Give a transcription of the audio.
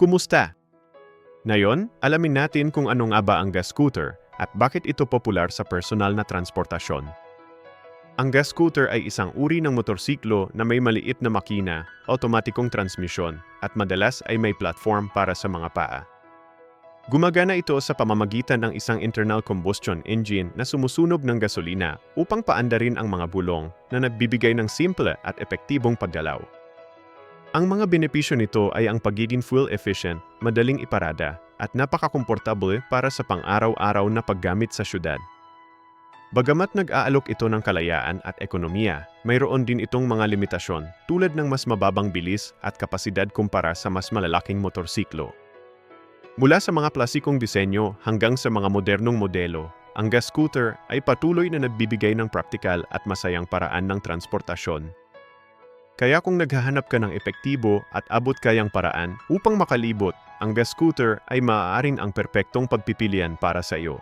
Kumusta? Ngayon, alamin natin kung ano nga ba ang gas scooter at bakit ito popular sa personal na transportasyon. Ang gas scooter ay isang uri ng motorsiklo na may maliit na makina, automatikong transmisyon, at madalas ay may platform para sa mga paa. Gumagana ito sa pamamagitan ng isang internal combustion engine na sumusunog ng gasolina upang paandarin ang mga bulong na nagbibigay ng simple at epektibong paggalaw. Ang mga benepisyo nito ay ang pagiging fuel efficient, madaling iparada, at napakakomportable para sa pang-araw-araw na paggamit sa syudad. Bagamat nag-aalok ito ng kalayaan at ekonomiya, mayroon din itong mga limitasyon tulad ng mas mababang bilis at kapasidad kumpara sa mas malalaking motorsiklo. Mula sa mga klasikong disenyo hanggang sa mga modernong modelo, ang gas scooter ay patuloy na nagbibigay ng praktikal at masayang paraan ng transportasyon. Kaya kung naghahanap ka ng epektibo at abot-kayang paraan upang makalibot, ang gas scooter ay maaaring ang perpektong pagpipilian para sa iyo.